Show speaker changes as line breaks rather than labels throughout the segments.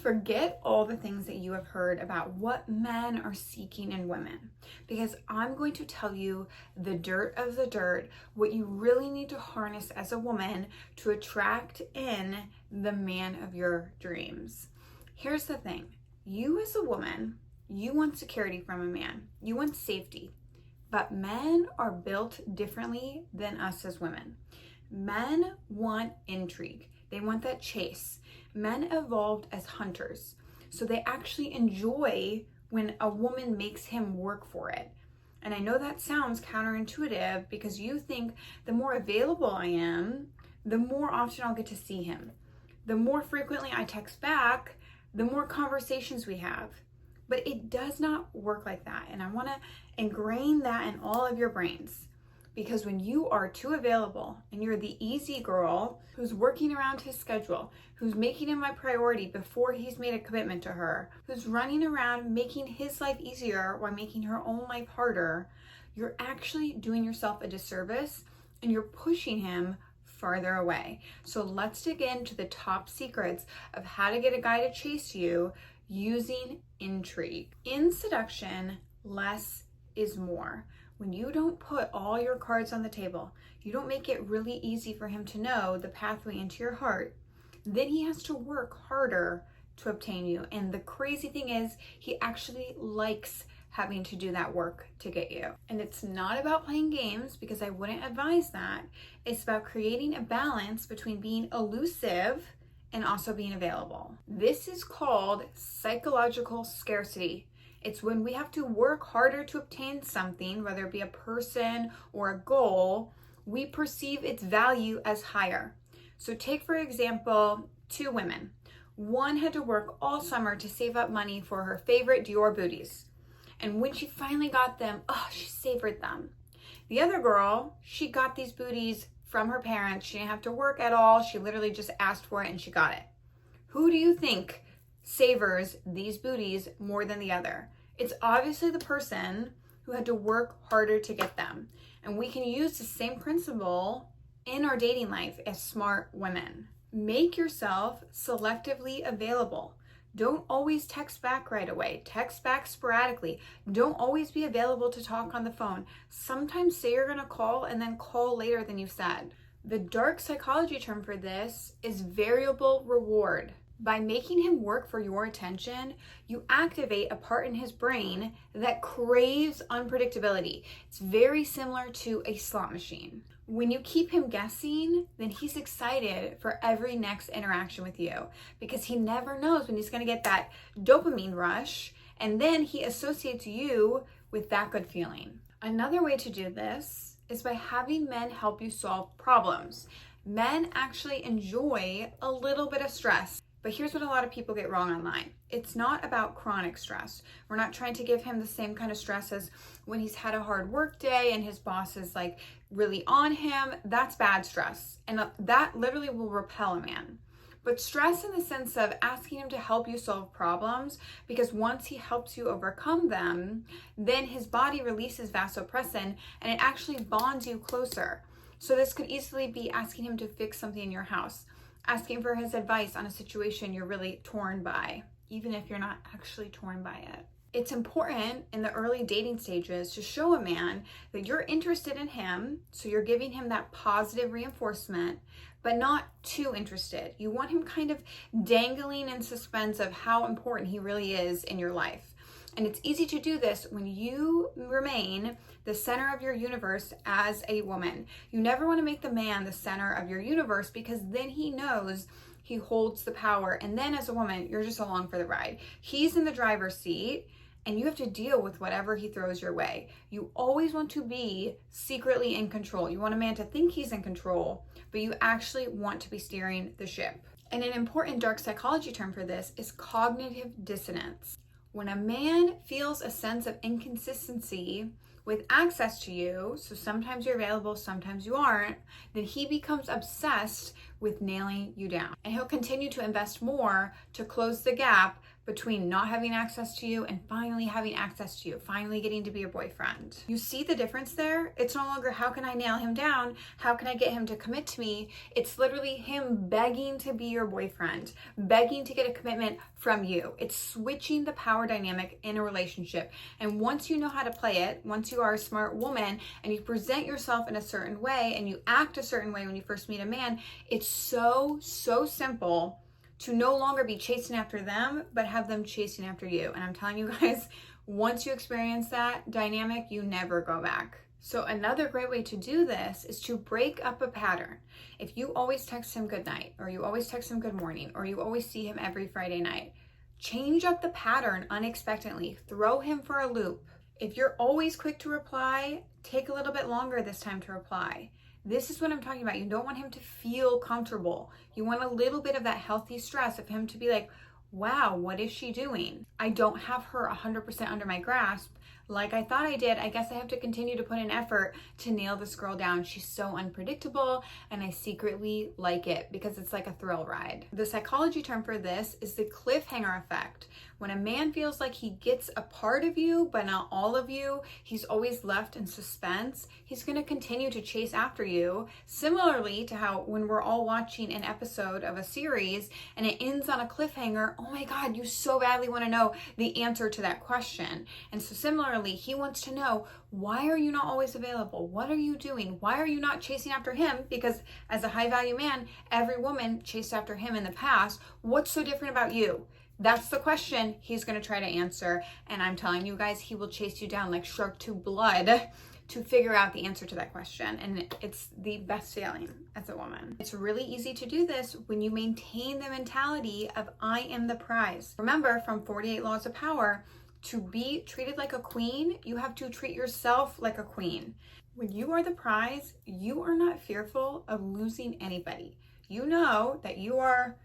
Forget all the things that you have heard about what men are seeking in women, because I'm going to tell you the dirt of the dirt, what you really need to harness as a woman to attract in the man of your dreams. Here's the thing. You as a woman, you want security from a man. You want safety. But men are built differently than us as women. Men want intrigue. They want that chase. Men evolved as hunters, so they actually enjoy when a woman makes him work for it. And I know that sounds counterintuitive because you think the more available I am, the more often I'll get to see him. The more frequently I text back, the more conversations we have. But it does not work like that. And I want to ingrain that in all of your brains. Because when you are too available and you're the easy girl who's working around his schedule, who's making him my priority before he's made a commitment to her, who's running around making his life easier while making her own life harder, you're actually doing yourself a disservice and you're pushing him farther away. So let's dig into the top secrets of how to get a guy to chase you using intrigue. In seduction, less is more. When you don't put all your cards on the table, you don't make it really easy for him to know the pathway into your heart, then he has to work harder to obtain you. And the crazy thing is, he actually likes having to do that work to get you. And it's not about playing games, because I wouldn't advise that. It's about creating a balance between being elusive and also being available. This is called psychological scarcity. It's when we have to work harder to obtain something, whether it be a person or a goal, we perceive its value as higher. So take, for example, two women. One had to work all summer to save up money for her favorite Dior booties. And when she finally got them, she savored them. The other girl, she got these booties from her parents. She didn't have to work at all. She literally just asked for it and she got it. Who do you think savors these booties more than the other? It's obviously the person who had to work harder to get them. And we can use the same principle in our dating life as smart women. Make yourself selectively available. Don't always text back right away. Text back sporadically. Don't always be available to talk on the phone. Sometimes say you're gonna call and then call later than you said. The dark psychology term for this is variable reward. By making him work for your attention, you activate a part in his brain that craves unpredictability. It's very similar to a slot machine. When you keep him guessing, then he's excited for every next interaction with you, because he never knows when he's going to get that dopamine rush, and then he associates you with that good feeling. Another way to do this is by having men help you solve problems. Men actually enjoy a little bit of stress. But here's what a lot of people get wrong online. It's not about chronic stress. We're not trying to give him the same kind of stress as when he's had a hard work day and his boss is like really on him. That's bad stress. And that literally will repel a man. But stress in the sense of asking him to help you solve problems, because once he helps you overcome them, then his body releases vasopressin and it actually bonds you closer. So this could easily be asking him to fix something in your house, asking for his advice on a situation you're really torn by, even if you're not actually torn by it. It's important in the early dating stages to show a man that you're interested in him, so you're giving him that positive reinforcement, but not too interested. You want him kind of dangling in suspense of how important he really is in your life. And it's easy to do this when you remain the center of your universe as a woman. You never want to make the man the center of your universe, because then he knows he holds the power. And then as a woman, you're just along for the ride. He's in the driver's seat and you have to deal with whatever he throws your way. You always want to be secretly in control. You want a man to think he's in control, but you actually want to be steering the ship. And an important dark psychology term for this is cognitive dissonance. When a man feels a sense of inconsistency with access to you, so sometimes you're available, sometimes you aren't, then he becomes obsessed with nailing you down. And he'll continue to invest more to close the gap between not having access to you and finally having access to you, finally getting to be your boyfriend. You see the difference there? It's no longer how can I nail him down? How can I get him to commit to me? It's literally him begging to be your boyfriend, begging to get a commitment from you. It's switching the power dynamic in a relationship. And once you know how to play it, once you are a smart woman and you present yourself in a certain way and you act a certain way when you first meet a man, it's so simple to no longer be chasing after them, but have them chasing after you. And I'm telling you guys, once you experience that dynamic, you never go back. So another great way to do this is to break up a pattern. If you always text him good night, or you always text him good morning, or you always see him every Friday night, change up the pattern unexpectedly. Throw him for a loop. If you're always quick to reply, take a little bit longer this time to reply. This is what I'm talking about. You don't want him to feel comfortable. You want a little bit of that healthy stress of him to be like, wow, what is she doing? I don't have her 100% under my grasp like I thought I did. I guess I have to continue to put in effort to nail this girl down. She's so unpredictable and I secretly like it because it's like a thrill ride. The psychology term for this is the cliffhanger effect. When a man feels like he gets a part of you, but not all of you, he's always left in suspense, he's going to continue to chase after you. Similarly to how when we're all watching an episode of a series and it ends on a cliffhanger, oh my God, you so badly want to know the answer to that question. And so similarly, he wants to know, why are you not always available? What are you doing? Why are you not chasing after him? Because as a high value man, every woman chased after him in the past. What's so different about you? That's the question he's going to try to answer. And I'm telling you guys, he will chase you down like shark to blood to figure out the answer to that question. And it's the best feeling as a woman. It's really easy to do this when you maintain the mentality of I am the prize. Remember from 48 Laws of Power, to be treated like a queen, you have to treat yourself like a queen. When you are the prize, you are not fearful of losing anybody. You know that you are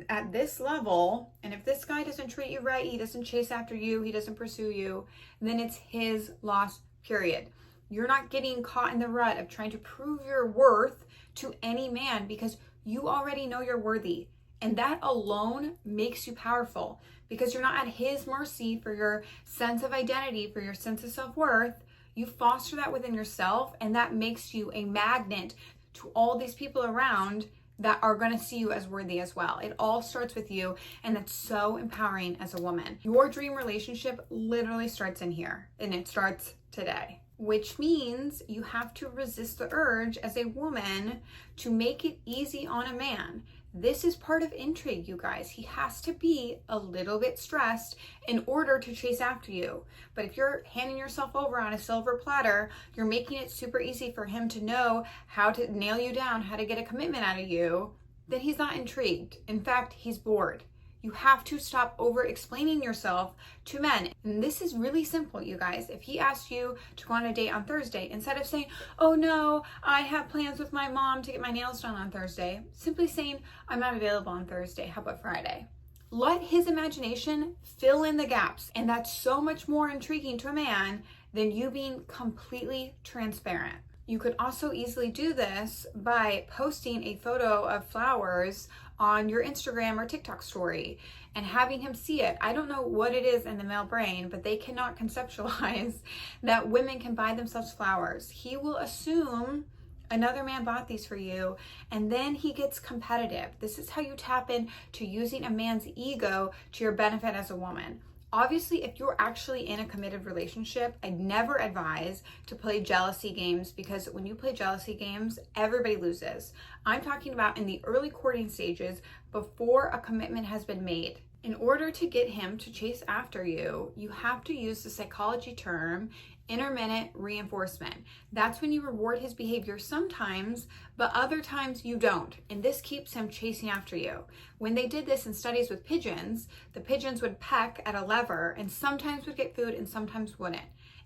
at this level, and if this guy doesn't treat you right, he doesn't chase after you, he doesn't pursue you, then it's his loss, period. You're not getting caught in the rut of trying to prove your worth to any man because you already know you're worthy. And that alone makes you powerful because you're not at his mercy for your sense of identity, for your sense of self-worth. You foster that within yourself, and that makes you a magnet to all these people around that are going to see you as worthy as well. It all starts with you, and that's so empowering as a woman. Your dream relationship literally starts in here, and it starts today, which means you have to resist the urge as a woman to make it easy on a man. This is part of intrigue, you guys. He has to be a little bit stressed in order to chase after you. But if you're handing yourself over on a silver platter, you're making it super easy for him to know how to nail you down, how to get a commitment out of you, then he's not intrigued. In fact, he's bored. You have to stop over-explaining yourself to men. And this is really simple, you guys. If he asks you to go on a date on Thursday, instead of saying, oh no, I have plans with my mom to get my nails done on Thursday, simply saying, I'm not available on Thursday, how about Friday? Let his imagination fill in the gaps. And that's so much more intriguing to a man than you being completely transparent. You could also easily do this by posting a photo of flowers on your Instagram or TikTok story and having him see it. I don't know what it is in the male brain, but they cannot conceptualize that women can buy themselves flowers. He will assume another man bought these for you, and then he gets competitive. This is how you tap into using a man's ego to your benefit as a woman. Obviously, if you're actually in a committed relationship, I'd never advise to play jealousy games because when you play jealousy games, everybody loses. I'm talking about in the early courting stages before a commitment has been made. In order to get him to chase after you, you have to use the psychology term intermittent reinforcement. That's when you reward his behavior sometimes, but other times you don't. And this keeps him chasing after you. When they did this in studies with pigeons, the pigeons would peck at a lever and sometimes would get food and sometimes wouldn't.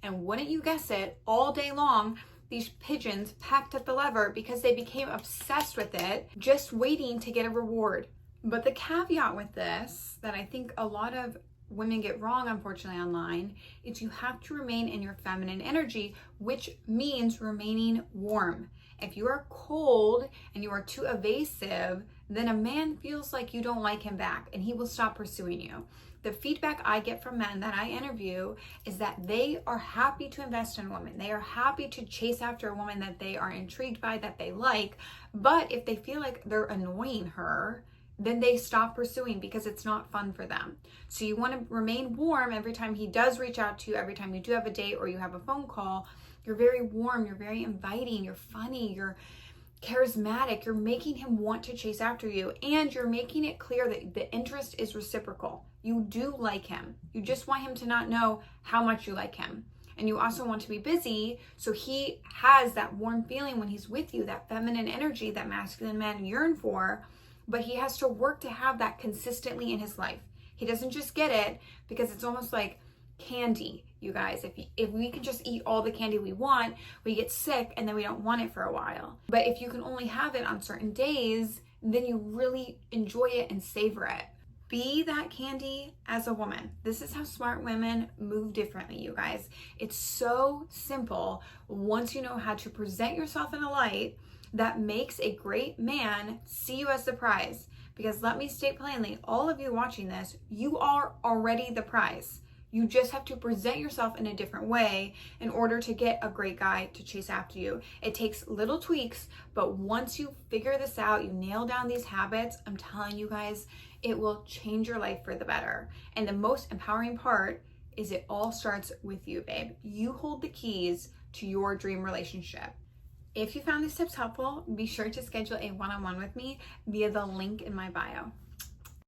And wouldn't you guess it, all day long, these pigeons pecked at the lever because they became obsessed with it, just waiting to get a reward. But the caveat with this, that I think a lot of women get wrong, unfortunately, online, is you have to remain in your feminine energy, which means remaining warm. If you are cold and you are too evasive, then a man feels like you don't like him back and he will stop pursuing you. The feedback I get from men that I interview is that they are happy to invest in a woman. They are happy to chase after a woman that they are intrigued by, that they like. But if they feel like they're annoying her, then they stop pursuing because it's not fun for them. So you want to remain warm every time he does reach out to you, every time you do have a date or you have a phone call. You're very warm, you're very inviting, you're funny, you're charismatic, you're making him want to chase after you, and you're making it clear that the interest is reciprocal. You do like him. You just want him to not know how much you like him. And you also want to be busy so he has that warm feeling when he's with you, that feminine energy that masculine men yearn for, but he has to work to have that consistently in his life. He doesn't just get it because it's almost like candy, you guys. If we can just eat all the candy we want, we get sick and then we don't want it for a while. But if you can only have it on certain days, then you really enjoy it and savor it. Be that candy as a woman. This is how smart women move differently, you guys. It's so simple once you know how to present yourself in a light that makes a great man see you as the prize. Because let me state plainly, all of you watching this, you are already the prize. You just have to present yourself in a different way in order to get a great guy to chase after you. It takes little tweaks, but once you figure this out, you nail down these habits, I'm telling you guys, it will change your life for the better. And the most empowering part is it all starts with you, babe. You hold the keys to your dream relationship. If you found these tips helpful, be sure to schedule a one-on-one with me via the link in my bio.